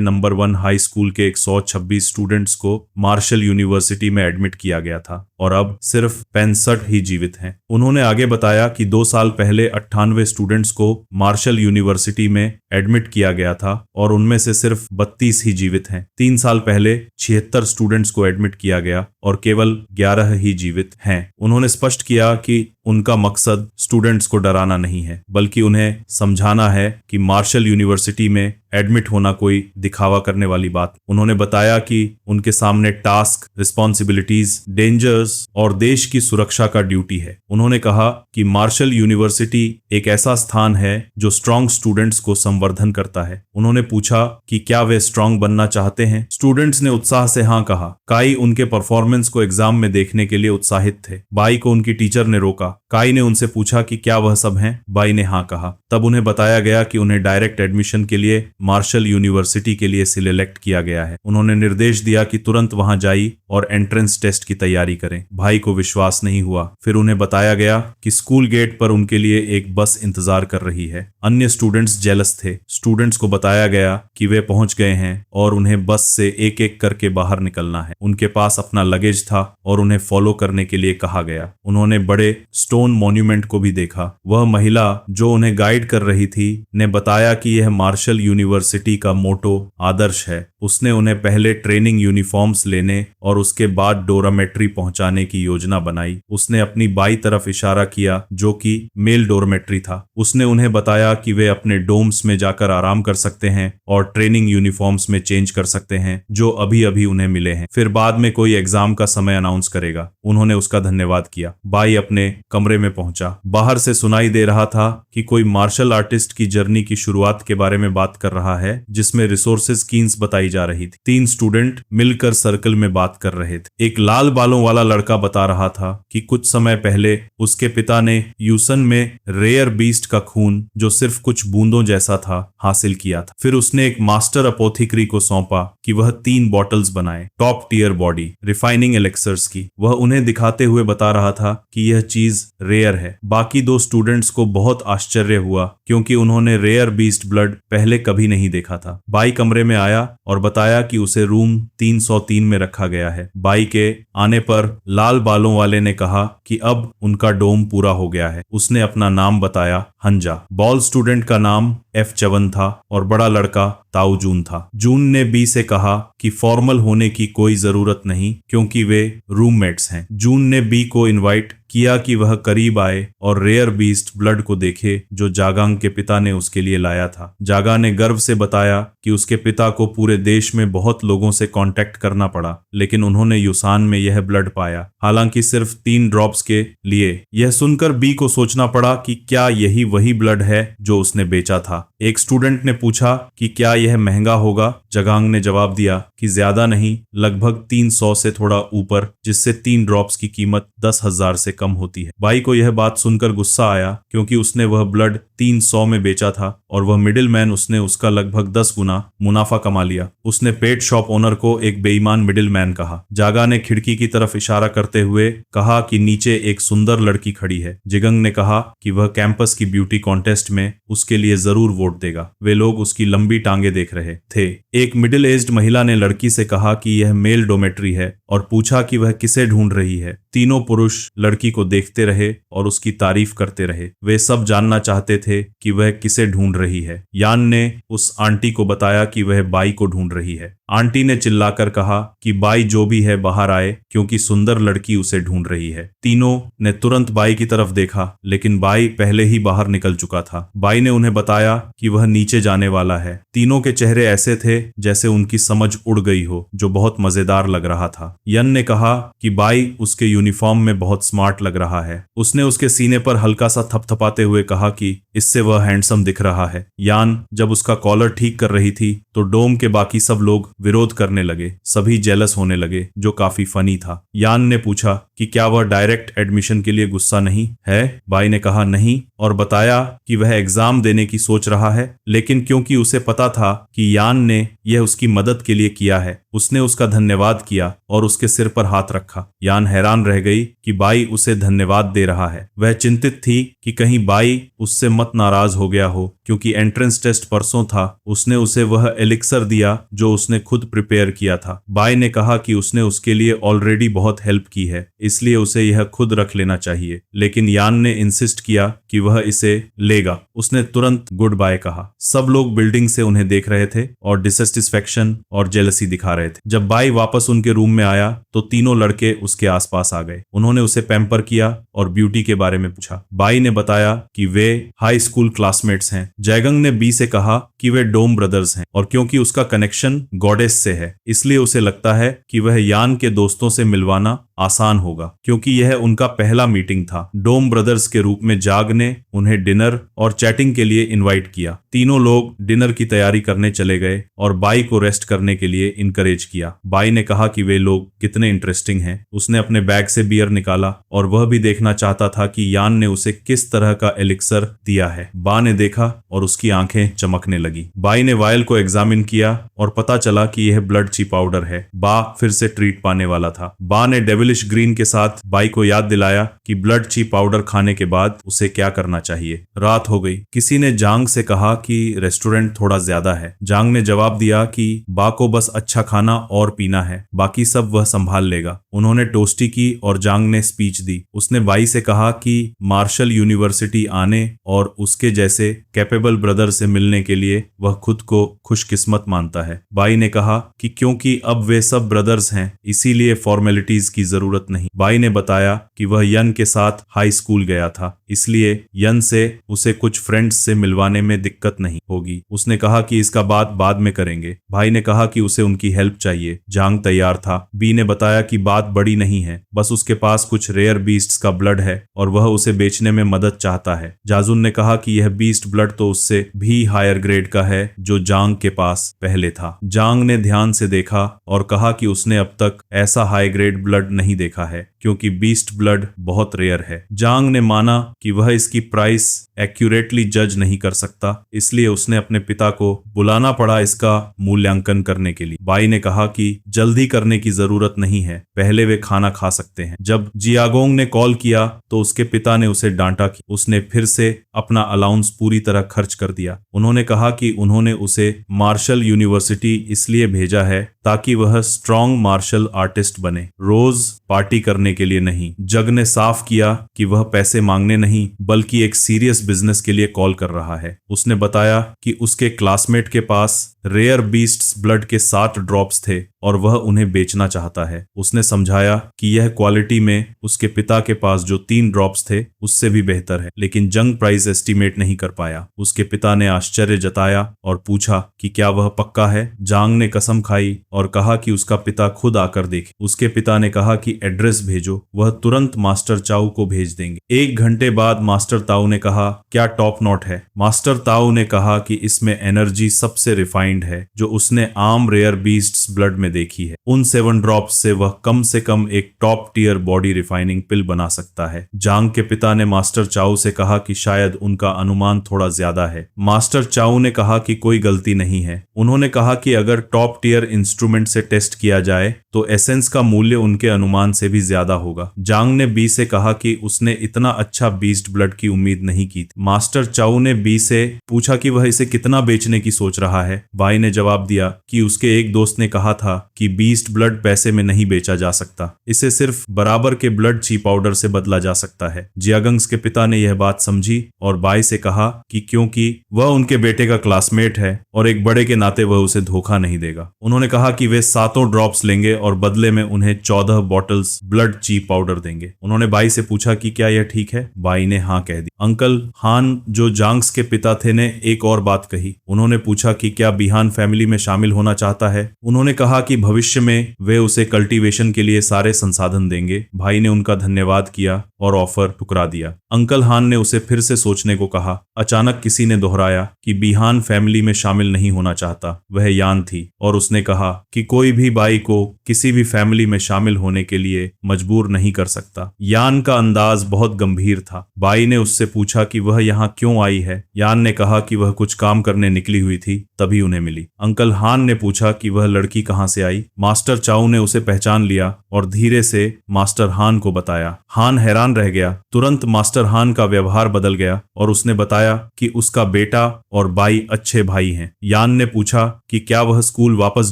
नंबर 1 हाई स्कूल के 126 स्टूडेंट्स को मार्शल यूनिवर्सिटी में एडमिट किया गया था और अब सिर्फ 65 ही जीवित हैं। उन्होंने आगे बताया कि 2 साल पहले 98 स्टूडेंट्स को मार्शल यूनिवर्सिटी में एडमिट किया गया था और उनमें से सिर्फ 32 ही जीवित हैं। 3 साल पहले 76 स्टूडेंट्स को एडमिट किया गया और केवल 11 ही जीवित हैं। उन्होंने स्पष्ट किया कि उनका मकसद स्टूडेंट्स को डराना नहीं है, बल्कि उन्हें समझाना है कि मार्शल यूनिवर्सिटी में एडमिट होना कोई दिखावा करने वाली बात। उन्होंने बताया कि उनके सामने टास्क, रिस्पॉन्सिबिलिटीज, डेंजर्स और देश की सुरक्षा का ड्यूटी है। उन्होंने कहा कि मार्शल यूनिवर्सिटी एक ऐसा स्थान है जो स्ट्रॉन्ग स्टूडेंट्स को संवर्धन करता है। उन्होंने पूछा कि क्या वे स्ट्रॉन्ग बनना चाहते हैं। स्टूडेंट्स ने उत्साह से हाँ कहा। काई उनके परफॉर्मेंस को एग्जाम में देखने के लिए उत्साहित थे। बाई को उनकी टीचर ने रोका। काई ने उनसे पूछा कि क्या वह सब हैं। बाई ने हाँ कहा। तब उन्हें बताया गया कि उन्हें डायरेक्ट एडमिशन के लिए मार्शल यूनिवर्सिटी के लिए सिलेक्ट किया गया है। उन्होंने निर्देश दिया कि तुरंत वहां जाई और एंट्रेंस टेस्ट की तैयारी करें। भाई को विश्वास नहीं हुआ। फिर उन्हें बताया गया कि स्कूल गेट पर उनके लिए एक बस इंतजार कर रही है। अन्य स्टूडेंट्स जेलस थे। स्टूडेंट्स को बताया गया कि वे पहुंच गए हैं और उन्हें बस से एक एक करके बाहर निकलना है। उनके पास अपना लगेज था और उन्हें फॉलो करने के लिए कहा गया। उन्होंने बड़े स्टोन मॉन्यूमेंट को भी देखा। वह महिला जो उन्हें गाइड कर रही थी ने बताया कि यह मार्शल यूनिवर्सिटी का मोटो आदर्श है। उसने उन्हें पहले ट्रेनिंग यूनिफॉर्म्स लेने और उसके बाद डोरमेट्री पहुंचाने की योजना बनाई। उसने अपनी बाई तरफ इशारा किया जो कि मेल डोरमेट्री था। उसने उन्हें बताया कि वे अपने डोम्स में जाकर आराम कर सकते हैं और ट्रेनिंग यूनिफॉर्म्स में चेंज कर सकते हैं जो अभी अभी उन्हें मिले हैं। फिर बाद में कोई एग्जाम का समय अनाउंस करेगा। उन्होंने उसका धन्यवाद किया। बाई अपने कमरे में पहुंचा। बाहर से सुनाई दे रहा था कि कोई मार्शल आर्टिस्ट की जर्नी की शुरुआत के बारे में बात कर रहा है जिसमें रिसोर्सेज स्कीम्स बताई जा रही थी। 3 स्टूडेंट मिलकर सर्कल में बात कर रहे थे। एक लाल बालों वाला लड़का बता रहा था कि कुछ समय पहले उसके पिता ने यूसन में रेयर बीस्ट का खून, जो सिर्फ कुछ बूंदों जैसा था, हासिल किया था। फिर उसने एक मास्टर अपोथिकरी को सौंपा कि वह 3 बॉटल्स बनाए, टॉप टियर बॉडी रिफाइनिंग एलेक्सर्स की। वह उन्हें दिखाते हुए बता रहा था कि यह चीज रेयर है। बाकी 2 स्टूडेंट्स को बहुत आश्चर्य हुआ क्योंकि उन्होंने रेयर बीस्ट ब्लड पहले कभी नहीं देखा था। बाई कमरे में आया और बताया कि उसे रूम 303 में रखा गया है। बाई के आने पर लाल बालों वाले ने कहा कि अब उनका डोम पूरा हो गया है। उसने अपना नाम बताया, हंजा। बॉल स्टूडेंट का नाम F7 था और बड़ा लड़का ताऊ जून था। जून ने बी से कहा कि फॉर्मल होने की कोई जरूरत नहीं क्योंकि वे रूममेट्स हैं। जून ने बी को इनवाइट किया कि वह करीब आए और रेयर बीस्ट ब्लड को देखे जो जागांग के पिता ने उसके लिए लाया था। जागा ने गर्व से बताया कि उसके पिता को पूरे देश में बहुत लोगों से कांटेक्ट करना पड़ा, लेकिन उन्होंने यूसान में यह ब्लड पाया, हालांकि सिर्फ 3 ड्रॉप्स के लिए। यह सुनकर बी को सोचना पड़ा कि क्या यही वही ब्लड है जो उसने बेचा था। एक स्टूडेंट ने पूछा कि क्या यह महंगा होगा। जगांग ने जवाब दिया कि ज्यादा नहीं, लगभग 300 से थोड़ा ऊपर, जिससे 3 ड्रॉप्स की कीमत 10,000 से कम होती है। बाई को यह बात सुनकर गुस्सा आया क्योंकि उसने वह ब्लड 300 में बेचा था और वह मिडिल मैन उसने उसका लगभग 10 गुना मुनाफा कमा लिया। उसने पेट शॉप ओनर को एक बेईमान मिडिल मैन कहा। जागा ने खिड़की की तरफ इशारा करते हुए कहा कि नीचे एक सुंदर लड़की खड़ी है। जिगंग ने कहा कि वह कैंपस की ब्यूटी कॉन्टेस्ट में उसके लिए जरूर वोट देगा। वे लोग उसकी लंबी टांगे देख रहे थे। एक मिडिल एज्ड महिला ने लड़की से कहा कि यह मेल डोमेट्री है और पूछा कि वह किसे ढूंढ रही है। तीनों पुरुष लड़की को देखते रहे और उसकी तारीफ करते रहे। वे सब जानना चाहते थे कि वह किसे ढूंढ रही है। यान ने उस आंटी को बताया कि वह बाई को ढूंढ रही है। आंटी ने चिल्लाकर कहा कि बाई जो भी है बाहर आए, क्योंकि सुंदर लड़की उसे ढूंढ रही है। तीनों ने तुरंत बाई की तरफ देखा, लेकिन बाई पहले ही बाहर निकल चुका था। बाई ने उन्हें बताया कि वह नीचे जाने वाला है। तीनों के चेहरे ऐसे थे जैसे उनकी समझ उड़ गई हो, जो बहुत मजेदार लग रहा था। यन ने कहा कि बाई उसके यूनिफॉर्म में बहुत स्मार्ट लग रहा है। उसने उसके सीने पर हल्का सा थपथपाते हुए कहा कि इससे वह हैंडसम दिख रहा है। यान जब उसका कॉलर ठीक कर रही थी तो डोम के बाकी सब लोग विरोध करने लगे। सभी जेलस होने लगे, जो काफी फनी था। यान ने पूछा कि क्या वह डायरेक्ट एडमिशन के लिए गुस्सा नहीं है। बाई ने कहा नहीं, और बताया कि वह एग्जाम देने की सोच रहा है, लेकिन क्योंकि उसे पता था कि यान ने यह उसकी मदद के लिए किया है, उसने उसका धन्यवाद किया और उसके सिर पर हाथ रखा। यान हैरान रह गई कि बाई उसे धन्यवाद दे रहा है। वह चिंतित थी कि कहीं बाई उससे मत नाराज हो गया हो, क्योंकि एंट्रेंस टेस्ट परसों था। उसने उसे वह एलिक्सर दिया जो उसने खुद प्रिपेयर किया था। बाई ने कहा कि उसने उसके लिए ऑलरेडी बहुत हेल्प की है, इसलिए उसे यह खुद रख लेना चाहिए, लेकिन यान ने इंसिस्ट किया कि वह इसे लेगा। उसने तुरंत गुड बाय कहा। सब लोग बिल्डिंग से उन्हें देख रहे थे और डिससेटिस्फैक्शन और जेलसी दिखा रहे थे। जब बाई वापस उनके रूम में आया तो तीनों लड़के उसके आसपास आ गए। उन्होंने उसे पैम्पर किया और ब्यूटी के बारे में पूछा। बाई ने बताया कि वे हाई स्कूल क्लासमेट्स हैं। जयगंग ने बी से कहा कि वे डोम ब्रदर्स हैं, और क्योंकि उसका कनेक्शन गॉडेस से है, इसलिए उसे लगता है कि वह यान के दोस्तों से मिलवाना आसान होगा, क्योंकि यह उनका पहला मीटिंग था। डोम ब्रदर्स के रूप में जाग ने उन्हें डिनर और चैटिंग के लिए इनवाइट किया। तीनों लोग डिनर की तैयारी करने चले गए और बाई को रेस्ट करने के लिए इनकरेज किया। बाई ने कहा कि वे लोग कितने इंटरेस्टिंग हैं। उसने अपने बैग से बियर निकाला और वह भी देखना चाहता था कि यान ने उसे किस तरह का एलिक्सर दिया है। बा ने देखा और उसकी आंखें चमकने लगी। बाई ने वायल को एग्जामिन किया और पता चला कि यह ब्लड ची पाउडर है। बा फिर से ट्रीट पाने वाला था। बा ने डेविलिश ग्रीन के साथ बाई को याद दिलाया कि ब्लड ची पाउडर खाने के बाद उसे क्या करना चाहिए। रात हो गई। किसी ने जांग से कहा कि रेस्टोरेंट थोड़ा ज्यादा है। जांग ने जवाब दिया कि बा को बस अच्छा खाना और पीना है, बाकी सब वह संभाल लेगा। उन्होंने टोस्टी की और जांग ने स्पीच दी। उसने बाई से कहा कि मार्शल यूनिवर्सिटी आने और उसके जैसे कैपेबल ब्रदर से मिलने के लिए वह खुद को खुशकिस्मत मानता है। बाई ने कहा कि क्योंकि अब वे सब ब्रदर्स हैं, इसीलिए फॉर्मेलिटीज की जरूरत नहीं। बाई ने बताया कि वह यन के साथ हाई स्कूल गया था, इसलिए यन से उसे कुछ फ्रेंड्स से मिलवाने में दिक्कत नहीं होगी। उसने कहा कि इसका बात बाद में करेंगे। भाई ने कहा कि उसे उनकी हेल्प चाहिए। जांग तैयार था। बी ने बताया कि बात बड़ी नहीं है, बस उसके पास कुछ रेयर बीस्ट्स का ब्लड है और वह उसे बेचने में मदद चाहता है। जाजुन ने कहा कि यह बीस्ट ब्लड तो उससे भी हायर ग्रेड का है जो जांग के पास पहले था। जांग ने ध्यान से देखा और कहा कि उसने अब तक ऐसा हाई ग्रेड ब्लड नहीं देखा है, क्योंकि बीस्ट ब्लड बहुत रेयर है। जांग ने माना कि वह इसकी प्राइस एक्यूरेटली जज नहीं कर सकता, इसलिए उसने अपने पिता को बुलाना पड़ा इसका मूल्यांकन करने के लिए। बाई ने कहा कि जल्दी करने की जरूरत नहीं है, पहले वे खाना खा सकते हैं। जब जियागोंग ने कॉल किया तो उसके पिता ने उसे डांटा कि उसने फिर से अपना अलाउंस पूरी तरह खर्च कर दिया। उन्होंने कहा कि उन्होंने उसे मार्शल यूनिवर्सिटी इसलिए भेजा है ताकि वह स्ट्रॉन्ग मार्शल आर्टिस्ट बने, रोज पार्टी करने के लिए नहीं। जग ने साफ किया कि वह पैसे मांगने नहीं बल्कि एक सीरियस बिजनेस के लिए कॉल कर रहा है। उसने बताया कि उसके क्लासमेट के पास रेयर बीस्ट्स ब्लड के 7 ड्रॉप्स थे और वह उन्हें बेचना चाहता है। उसने समझाया कि यह क्वालिटी में उसके पिता के पास जो 3 ड्रॉप्स थे उससे भी बेहतर है, लेकिन जंग प्राइस एस्टीमेट नहीं कर पाया। उसके पिता ने आश्चर्य जताया और पूछा कि क्या वह पक्का है। जांग ने कसम खाई और कहा कि उसका पिता खुद आकर देखे। उसके पिता ने कहा कि एड्रेस भेजो, वह तुरंत मास्टर चाउ को भेज देंगे। 1 घंटे बाद मास्टर ताऊ ने कहा क्या टॉप नॉट है। मास्टर ताऊ ने कहा कि इसमें एनर्जी सबसे रिफाइंड है जो उसने आम रेयर बीस्ट्स ब्लड में देखी है। उन 7 ड्रॉप्स से वह कम से कम एक टॉप टियर बॉडी रिफाइनिंग पिल बना सकता है। जांग के पिता ने मास्टर चाउ से कहा कि शायद उनका अनुमान थोड़ा ज्यादा है। मास्टर चाउ ने कहा कि कोई गलती नहीं है। उन्होंने कहा कि अगर टॉप टियर इंस्ट्रूमेंट से टेस्ट किया जाए तो एसेंस का मूल्य उनके अनुमान से भी ज्यादा होगा। जांग ने बी से कहा कि उसने इतना अच्छा बीस्ट ब्लड की उम्मीद नहीं की थी। मास्टर चाउ ने बी से पूछा कि वह इसे कितना बेचने की सोच रहा है। बाई ने जवाब दिया कि उसके एक दोस्त ने कहा था कि बीस्ट ब्लड पैसे में नहीं बेचा जा सकता, इसे सिर्फ बराबर के ब्लड ची पाउडर से बदला जा सकता है। जियागंग्स के पिता ने यह बात समझी और बाई से कहा कि क्योंकि वह उनके बेटे का क्लासमेट है और एक बड़े के नाते वह उसे धोखा नहीं देगा। उन्होंने कहा कि वे 7 ड्रॉप्स लेंगे और बदले में उन्हें 14 बॉटल्स ब्लड ची पाउडर देंगे। उन्होंने बाई से पूछा कि क्या यह ठीक है। बाई ने हाँ कह दी। अंकल हान जो जांग्स के पिता थे ने एक और बात कही। उन्होंने पूछा कि क्या बिहान फैमिली में शामिल होना चाहता है। उन्होंने कहा कि भविष्य में वे उसे कल्टीवेशन के लिए सारे संसाधन देंगे। भाई ने उनका धन्यवाद किया और ऑफर ठुकरा दिया। अंकल हान ने उसे फिर से सोचने को कहा। अचानक किसी ने दोहराया कि बिहान फैमिली में शामिल नहीं होना चाहता। वह यान थी और उसने कहा कि कोई भी बाई को किसी भी फैमिली में शामिल होने के लिए मजबूर नहीं कर सकता। यान का अंदाज बहुत गंभीर था। बाई ने उससे पूछा कि वह यहाँ क्यों आई है। यान ने कहा कि वह कुछ काम करने निकली हुई थी, तभी उन्हें मिली। अंकल हान ने पूछा कि वह लड़की कहाँ से आई। मास्टर चाउ ने उसे पहचान लिया और धीरे से मास्टर हान को बताया। हान हैरान रह गया। तुरंत मास्टर हान का व्यवहार बदल गया और उसने बताया कि उसका बेटा और बाई अच्छे भाई हैं। यान ने पूछा कि क्या वह स्कूल वापस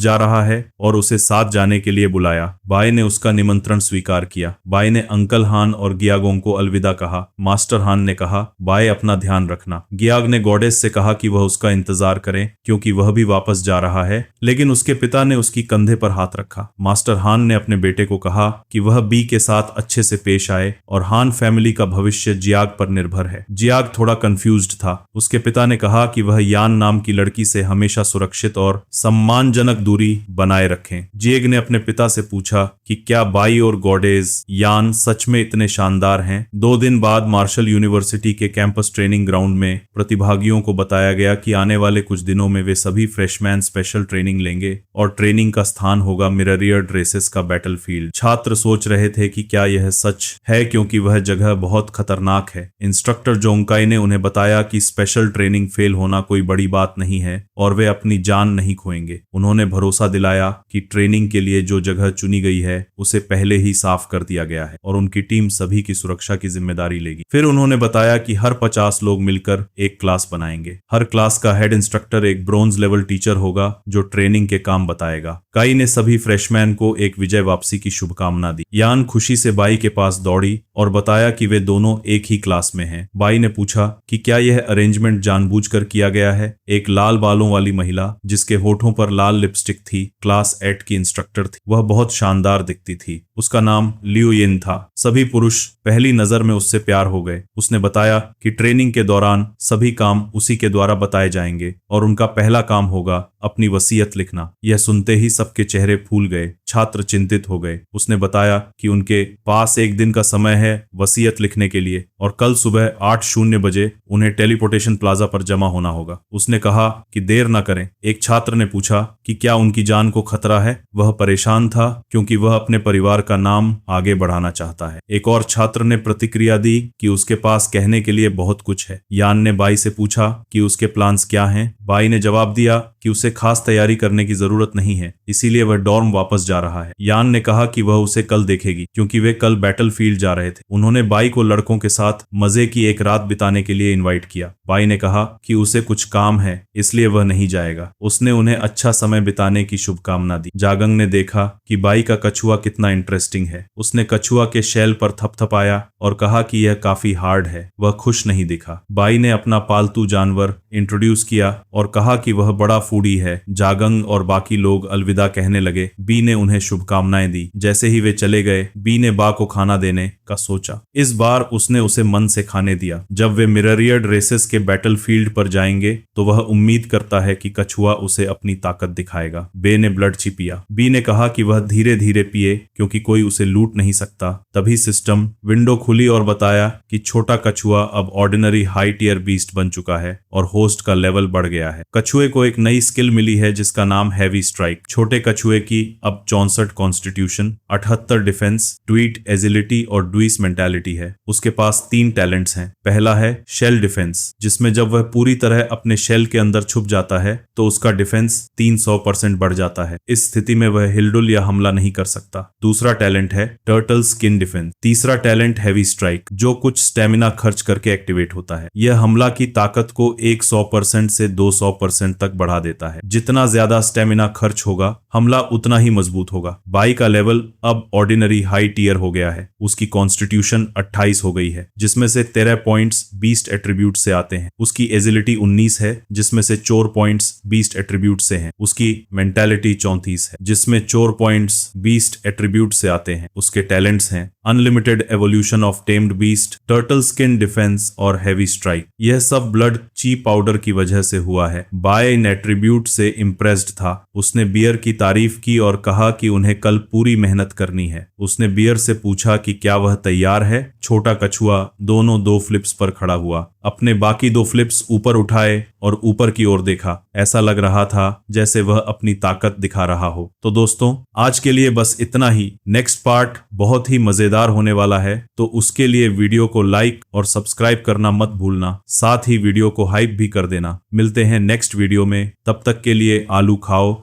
जा रहा है और उसे साथ जाने के लिए बुलाया। बाई ने उसका निमंत्रण स्वीकार किया। बाई ने अंकल हान और गियागोंग को अलविदा कहा। मास्टर हान ने कहा, बाई अपना ध्यान रखना। गियाग ने गॉडेस से कहा कि वह उसका इंतजार करें क्योंकि वह भी वापस जा रहा है, लेकिन उसके पिता ने उसकी कंधे पर हाथ रखा। मास्टर हान ने अपने बेटे को कहा कि वह बी के साथ अच्छे से पेश आए और हान फैमिली का भविष्य जियाग पर निर्भर है। जियाग थोड़ा कंफ्यूज्ड था। उसके पिता ने कहा कि वह यान नाम की लड़की से हमेशा सुरक्षित और सम्मानजनक दूरी बनाए रखें। जिएग ने अपने पिता से पूछा कि क्या बाई और गॉडेस यान सच में इतने शानदार हैं। 2 दिन बाद मार्शल यूनिवर्सिटी के कैंपस ट्रेनिंग ग्राउंड में प्रतिभागियों को बताया गया कि आने वाले कुछ दिनों में वे सभी फ्रेशमैन स्पेशल ट्रेनिंग लेंगे और ट्रेनिंग का स्थान होगा मिररियर्ड रेसेस का बैटलफील्ड। छात्र सोच रहे थे कि क्या यह सच है क्योंकि वह जगह बहुत खतरनाक है। इंस्ट्रक्टर जोंगकाई ने उन्हें बताया कि स्पेशल ट्रेनिंग फेल होना कोई बड़ी बात नहीं है और वे अपनी जान नहीं खोएंगे। उन्होंने भरोसा दिलाया कि ट्रेनिंग के लिए जो जगह चुनी गई है उसे पहले ही साफ कर दिया गया है और उनकी टीम सभी की सुरक्षा की जिम्मेदारी लेगी। फिर उन्होंने बताया कि हर 50 लोग मिलकर एक क्लास बनाएंगे। हर क्लास का हेड इंस्ट्रक्टर एक ब्रोंज लेवल टीचर होगा जो ट्रेनिंग के काम बताएगा। काई ने सभी फ्रेशमैन को एक विजय वापसी की शुभकामना दी। यान खुशी से बाई के पास दौड़ी और बताया कि वे दोनों एक ही क्लास में हैं। बाई ने पूछा कि क्या यह अरेंजमेंट जानबूझकर किया गया है। एक लाल बालों वाली महिला जिसके होठों पर लाल लिपस्टिक थी क्लास 8 की इंस्ट्रक्टर थी। वह बहुत शानदार दिखती थी। उसका नाम लियो येन था। सभी पुरुष पहली नजर में उससे प्यार हो गए। उसने बताया कि ट्रेनिंग के दौरान सभी काम उसी के द्वारा बताए जाएंगे और उनका पहला काम होगा अपनी वसीयत लिखना। यह सुनते ही सबके चेहरे फूल गए। छात्र चिंतित हो गए। उसने बताया कि उनके पास 1 दिन का समय है वसीयत लिखने के लिए और कल सुबह 8:00 बजे उन्हें टेलीपोर्टेशन प्लाजा पर जमा होना होगा। उसने कहा कि देर न करें। एक छात्र ने पूछा कि क्या उनकी जान को खतरा है। वह परेशान था क्योंकि वह अपने परिवार का नाम आगे बढ़ाना चाहता है। एक और छात्र ने प्रतिक्रिया दी कि उसके पास कहने के लिए बहुत कुछ है। यान ने बाई से पूछा कि उसके प्लान्स क्या हैं। बाई ने जवाब दिया कि उसे खास तैयारी करने की जरूरत नहीं है, इसीलिए वह डॉर्म वापस जा रहा है। यान ने कहा कि वह उसे कल देखेगी क्योंकि वे कल बैटलफील्ड जा रहे थे। उन्होंने बाई को लड़कों के साथ मजे की एक रात बिताने के लिए इनवाइट किया। बाई ने कहा कि उसे कुछ काम है इसलिए वह नहीं जाएगा। उसने उन्हें अच्छा समय बिताने की शुभकामना दी। जागंग ने देखा कि बाई का कछुआ कितना इंटरेस्टिंग है। उसने कछुआ के शैल पर थपथपाया और कहा कि यह काफी हार्ड है। वह खुश नहीं दिखा। बाई ने अपना पालतू जानवर इंट्रोड्यूस किया और कहा कि वह बड़ा फूडी है। जागंग और बाकी लोग अलविदा कहने लगे। बी ने उन्हें शुभकामनाएं दी। जैसे ही वे चले गए, बी ने बा को खाना देने का सोचा। इस बार उसने उसे मन से खाने दिया। जब वे मिररियर्ड रेसेस के बैटलफील्ड पर जाएंगे तो वह उम्मीद करता है कि कछुआ उसे अपनी ताकत दिखाएगा। बे ने ब्लड ची पिया। बी ने कहा कि वह धीरे धीरे पिए क्योंकि कोई उसे लूट नहीं सकता। तभी सिस्टम विंडो खुली और बताया कि छोटा कछुआ अब ऑर्डिनरी हाई टियर बीस्ट बन चुका है और होस्ट का लेवल बढ़ गया है। कछुए को एक नई स्किल मिली है जिसका नाम हैवी स्ट्राइक। छोटे कछुए की अब 64 कॉन्स्टिट्यूशन, 78 डिफेंस, ट्वीट एजिलिटी और डुइस मेंटालिटी है। उसके पास 3 टैलेंट्स हैं। पहला है शेल डिफेंस, जिसमें जब वह पूरी तरह अपने शेल के अंदर छुप जाता है तो उसका डिफेंस 300% बढ़ जाता है। इस स्थिति में वह हिलडुल या हमला नहीं कर सकता। दूसरा टैलेंट है टर्टल स्किन डिफेंस। तीसरा टैलेंट हैवी स्ट्राइक, जो कुछ स्टेमिना खर्च करके एक्टिवेट होता है। यह हमला की ताकत को 100% से 200% तक बढ़ा देता है। जितना ज्यादा स्टेमिना खर्च होगा, हमला उतना ही मजबूत होगा। बाई का लेवल अब ऑर्डिनरी हाई टियर हो गया है। उसकी कॉन्स्टिट्यूशन 28 हो गई है, जिसमें से 13 पॉइंट्स बीस्ट एट्रीब्यूट से आते हैं। उसकी एजिलिटी 19 है, जिसमें से 4 पॉइंट्स बीस्ट एट्रीब्यूट से हैं। उसकी मेंटालिटी 34 है, जिसमें 4 पॉइंट्स बीस्ट एट्रीब्यूट से आते हैं। उसके टैलेंट्स हैं unlimited evolution of tamed beast, turtle skin defence और हैवी स्ट्राइक। यह सब ब्लड ची पाउडर की वजह से हुआ है। बाय इन एट्रीब्यूट से इम्प्रेस्ड था। उसने बियर की तारीफ की और कहा कि उन्हें कल पूरी मेहनत करनी है। उसने बियर से पूछा कि क्या वह तैयार है। छोटा कछुआ दोनों 2 फ्लिप्स पर खड़ा हुआ, अपने बाकी 2 फ्लिप्स ऊपर उठाए और ऊपर की ओर देखा। ऐसा लग रहा था जैसे वह अपनी ताकत दिखा रहा हो। तो दोस्तों, आज के लिए बस इतना ही। नेक्स्ट पार्ट बहुत ही मजेदार होने वाला है, तो उसके लिए वीडियो को लाइक और सब्सक्राइब करना मत भूलना। साथ ही वीडियो को हाइप भी कर देना। मिलते हैं नेक्स्ट वीडियो में, तब तक के लिए आलू खाओ,